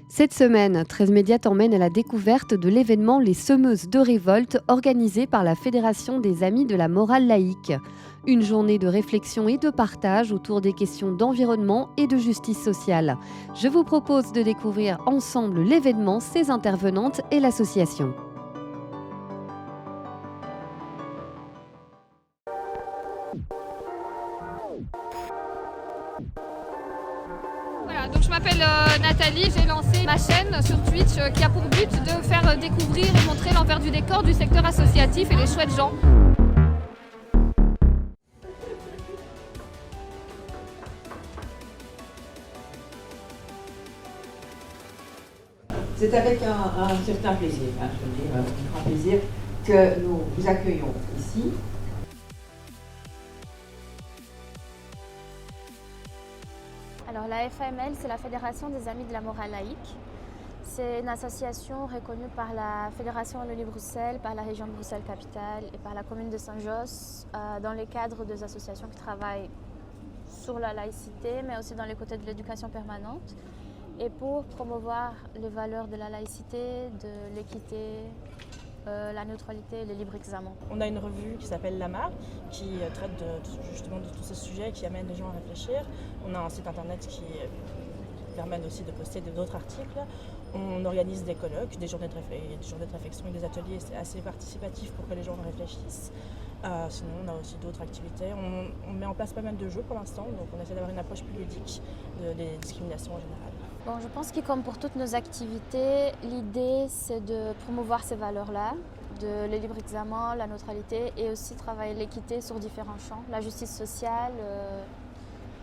Cette semaine, 13 Médias t'emmène à la découverte de l'événement Les Semeuses de révolte organisé par la Fédération des Amis de la morale laïque. Une journée de réflexion et de partage autour des questions d'environnement et de justice sociale. Je vous propose de découvrir ensemble l'événement, ses intervenantes et l'association. Voilà, donc je m'appelle Nathalie, j'ai lancé ma chaîne sur Twitch qui a pour but de faire découvrir et montrer l'envers du décor du secteur associatif et les chouettes gens. C'est avec un certain plaisir, je veux dire, un grand plaisir, que nous vous accueillons ici. Alors la FAML, c'est la Fédération des Amis de la morale laïque. C'est une association reconnue par la Fédération Wallonie-Bruxelles, par la région de Bruxelles-Capitale et par la commune de Saint-Josse dans le cadre des associations qui travaillent sur la laïcité, mais aussi dans les côtés de l'éducation permanente et pour promouvoir les valeurs de la laïcité, de l'équité, la neutralité et le libre examen. On a une revue qui s'appelle Lama, qui traite justement de tous ces sujets, qui amène les gens à réfléchir. On a un site internet qui permet aussi de poster d'autres articles. On organise des colloques, des journées de réflexion et des ateliers. C'est assez participatif pour que les gens réfléchissent. Sinon, on a aussi d'autres activités. On met en place pas mal de jeux pour l'instant, donc on essaie d'avoir une approche plus ludique des discriminations en général. Bon, je pense que comme pour toutes nos activités, l'idée c'est de promouvoir ces valeurs-là, de le libre examen, la neutralité et aussi travailler l'équité sur différents champs, la justice sociale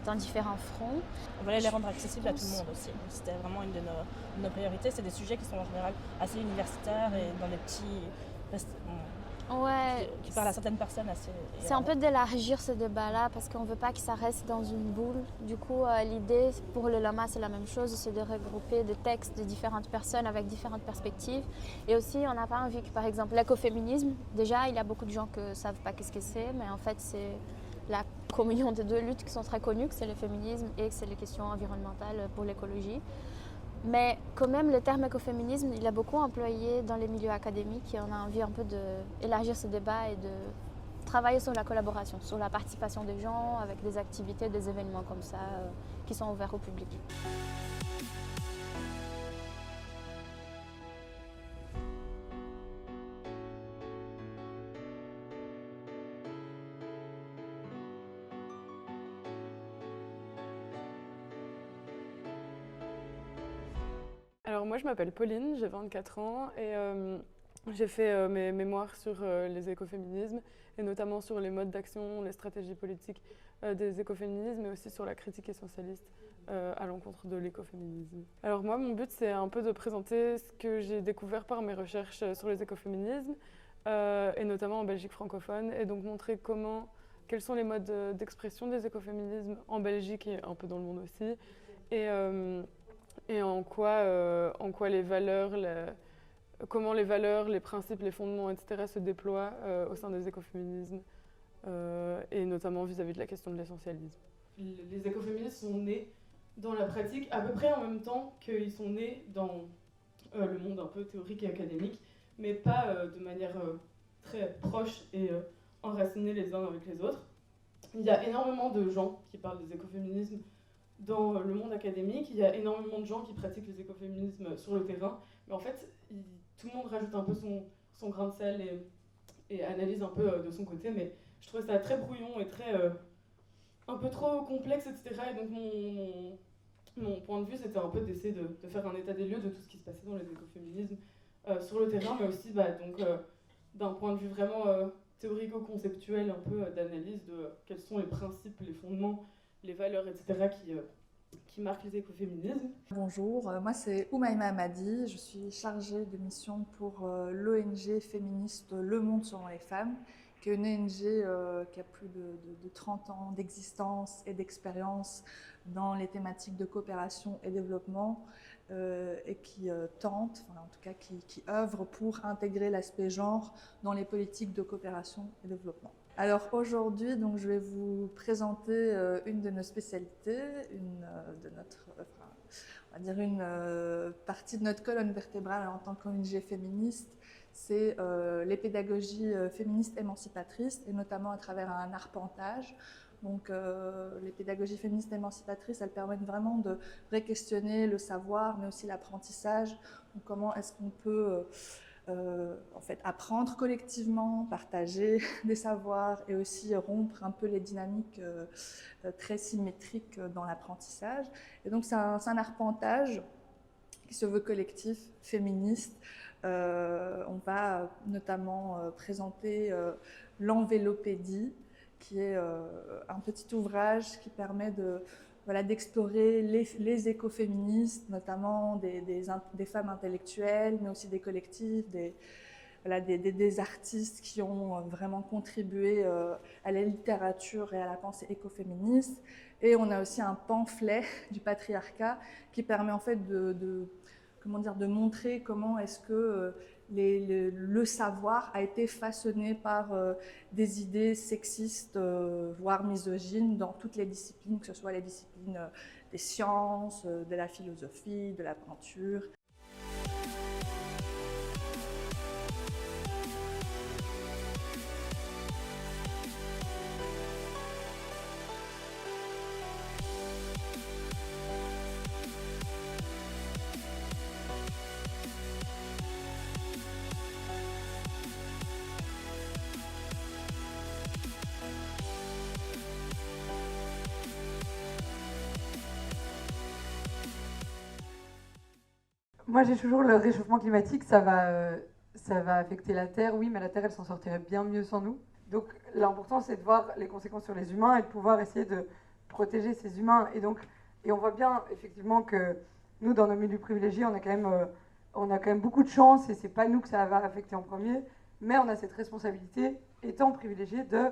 dans différents fronts. On voulait les rendre accessibles à tout le monde aussi. C'était vraiment une de nos priorités. C'est des sujets qui sont en général assez universitaires et dans des petits... qui parlent à certaines personnes assez... C'est un peu d'élargir ce débat-là parce qu'on ne veut pas que ça reste dans une boule. Du coup, l'idée pour le Lama, c'est la même chose, c'est de regrouper des textes de différentes personnes avec différentes perspectives. Et aussi, on n'a pas envie que, par exemple, l'écoféminisme, déjà, il y a beaucoup de gens qui ne savent pas qu'est-ce que c'est, mais en fait, c'est la communion des deux luttes qui sont très connues, que c'est le féminisme et que c'est les questions environnementales pour l'écologie. Mais quand même, le terme écoféminisme, il est beaucoup employé dans les milieux académiques et on a envie un peu d'élargir ce débat et de travailler sur la collaboration, sur la participation des gens avec des activités, des événements comme ça qui sont ouverts au public. Alors moi je m'appelle Pauline, j'ai 24 ans et j'ai fait mes mémoires sur les écoféminismes et notamment sur les modes d'action, les stratégies politiques des écoféminismes mais aussi sur la critique essentialiste à l'encontre de l'écoféminisme. Alors moi mon but c'est un peu de présenter ce que j'ai découvert par mes recherches sur les écoféminismes et notamment en Belgique francophone et donc montrer quels sont les modes d'expression des écoféminismes en Belgique et un peu dans le monde aussi et en quoi les valeurs, comment les valeurs, les principes, les fondements, etc. se déploient au sein des écoféminismes, et notamment vis-à-vis de la question de l'essentialisme. Les écoféministes sont nés dans la pratique à peu près en même temps qu'ils sont nés dans le monde un peu théorique et académique, mais pas de manière très proche et enracinée les uns avec les autres. Il y a énormément de gens qui parlent des écoféminismes dans le monde académique, il y a énormément de gens qui pratiquent les écoféminismes sur le terrain, mais en fait, tout le monde rajoute un peu son grain de sel et analyse un peu de son côté, mais je trouvais ça très brouillon et très un peu trop complexe, etc. Et donc mon point de vue, c'était un peu d'essayer de faire un état des lieux de tout ce qui se passait dans les écoféminismes sur le terrain, mais aussi d'un point de vue vraiment théorico-conceptuel, un peu d'analyse de quels sont les principes, les fondements, les valeurs, etc. qui marquent les écoféminismes. Bonjour, moi c'est Oumaima Hamadi, je suis chargée de mission pour l'ONG féministe Le Monde selon les femmes, qui est une ONG qui a plus de 30 ans d'existence et d'expérience dans les thématiques de coopération et développement et qui tente, enfin, en tout cas qui œuvre pour intégrer l'aspect genre dans les politiques de coopération et développement. Alors aujourd'hui, donc, je vais vous présenter une de nos spécialités, on va dire une partie de notre colonne vertébrale en tant qu'ONG féministe. C'est les pédagogies féministes émancipatrices, et notamment à travers un arpentage. Donc les pédagogies féministes émancipatrices, elles permettent vraiment de re-questionner le savoir, mais aussi l'apprentissage. Donc comment est-ce qu'on peut en fait, apprendre collectivement, partager des savoirs et aussi rompre un peu les dynamiques très symétriques dans l'apprentissage. Et donc c'est un arpentage qui se veut collectif, féministe. On va notamment présenter l'envélopédie, qui est un petit ouvrage qui permet d'explorer les écoféministes, notamment des femmes intellectuelles, mais aussi des collectifs, des artistes qui ont vraiment contribué à la littérature et à la pensée écoféministe. Et on a aussi un pamphlet du patriarcat qui permet en fait de montrer comment est-ce que le savoir a été façonné par des idées sexistes, voire misogynes, dans toutes les disciplines, que ce soit les disciplines des sciences, de la philosophie, de la peinture. Moi, j'ai toujours le réchauffement climatique, ça va affecter la Terre, oui, mais la Terre, elle s'en sortirait bien mieux sans nous. Donc, l'important, c'est de voir les conséquences sur les humains et de pouvoir essayer de protéger ces humains. Et on voit bien, effectivement, que nous, dans nos milieux privilégiés, on a quand même beaucoup de chance, et c'est pas nous que ça va affecter en premier, mais on a cette responsabilité, étant privilégiés, de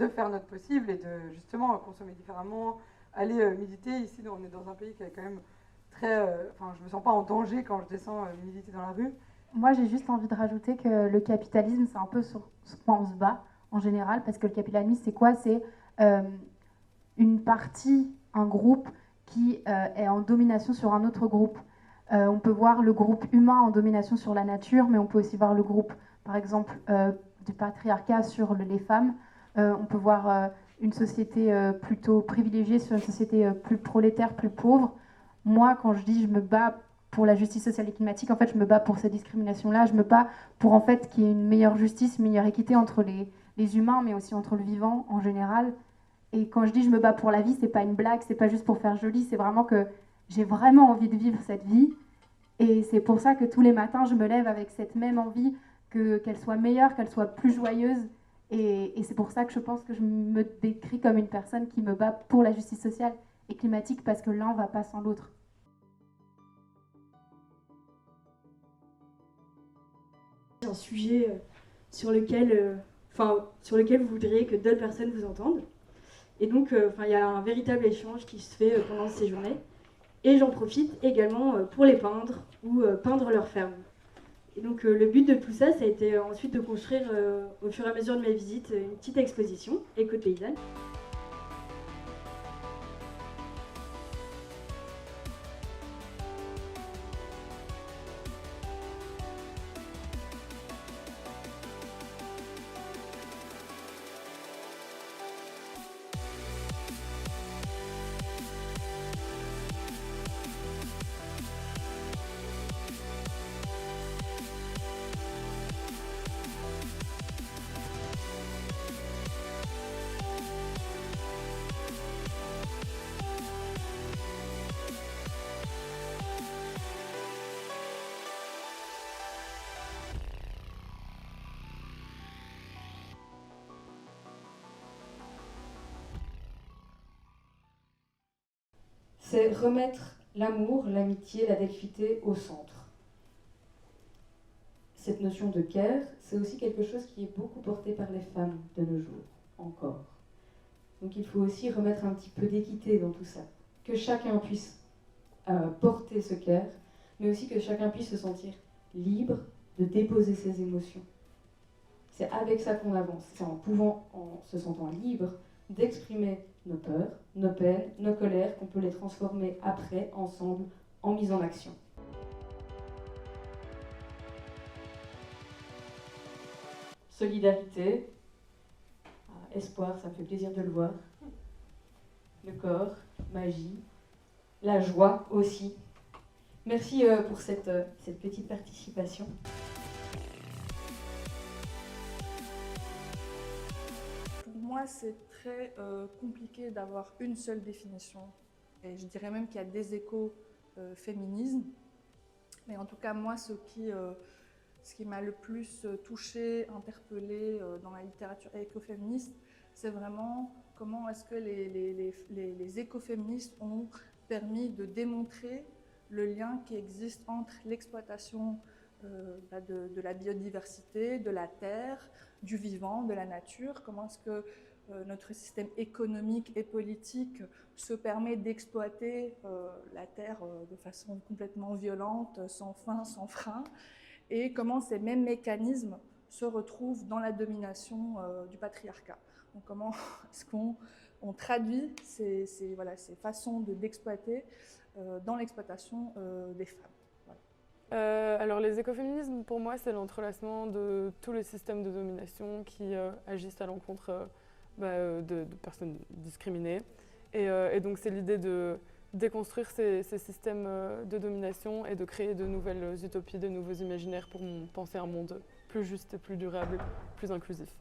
faire notre possible et de, justement, consommer différemment, aller militer. Ici, on est dans un pays qui est quand même je me sens pas en danger quand je descends militer dans la rue. Moi, j'ai juste envie de rajouter que le capitalisme, c'est un peu sur ce qu'on se bat en général, parce que le capitalisme, c'est quoi? C'est une partie, un groupe qui est en domination sur un autre groupe. On peut voir le groupe humain en domination sur la nature, mais on peut aussi voir le groupe, par exemple, du patriarcat sur les femmes. On peut voir une société plutôt privilégiée sur une société plus prolétaire, plus pauvre. Moi, quand je dis je me bats pour la justice sociale et climatique, en fait, je me bats pour ces discriminations-là. Je me bats pour en fait qu'il y ait une meilleure justice, une meilleure équité entre les humains, mais aussi entre le vivant en général. Et quand je dis je me bats pour la vie, c'est pas une blague, c'est pas juste pour faire joli, c'est vraiment que j'ai vraiment envie de vivre cette vie. Et c'est pour ça que tous les matins, je me lève avec cette même envie qu'elle soit meilleure, qu'elle soit plus joyeuse. Et c'est pour ça que je pense que je me décris comme une personne qui me bat pour la justice sociale et climatique, parce que l'un va pas sans l'autre. Un sujet sur lequel vous voudriez que d'autres personnes vous entendent. Et donc, il y a un véritable échange qui se fait pendant ces journées. Et j'en profite également pour les peindre ou peindre leurs fermes. Et donc, le but de tout ça, ça a été ensuite de construire, au fur et à mesure de mes visites, une petite exposition éco-paysanne. C'est remettre l'amour, l'amitié, la delphité au centre. Cette notion de care, c'est aussi quelque chose qui est beaucoup porté par les femmes de nos jours, encore. Donc il faut aussi remettre un petit peu d'équité dans tout ça. Que chacun puisse porter ce care, mais aussi que chacun puisse se sentir libre de déposer ses émotions. C'est avec ça qu'on avance. C'est en se sentant libre d'exprimer nos peurs, nos peines, nos colères, qu'on peut les transformer après, ensemble, en mise en action. Solidarité, espoir, ça me fait plaisir de le voir. Le corps, magie, la joie aussi. Merci pour cette petite participation. Pour moi, c'est très compliqué d'avoir une seule définition. Et je dirais même qu'il y a des écoféminismes. Mais en tout cas, moi, ce qui m'a le plus touchée, interpellée dans la littérature écoféministe, c'est vraiment comment est-ce que les écoféministes ont permis de démontrer le lien qui existe entre l'exploitation de la biodiversité, de la terre, du vivant, de la nature, comment est-ce que notre système économique et politique se permet d'exploiter la terre de façon complètement violente, sans fin, sans frein, et comment ces mêmes mécanismes se retrouvent dans la domination du patriarcat. Donc comment est-ce qu'on traduit ces façons d'exploiter dans l'exploitation des femmes. Voilà. Alors les écoféminismes, pour moi, c'est l'entrelacement de tous les systèmes de domination qui agissent à l'encontre de personnes discriminées. Et donc c'est l'idée de déconstruire ces systèmes de domination et de créer de nouvelles utopies, de nouveaux imaginaires pour penser un monde plus juste et plus durable, plus inclusif.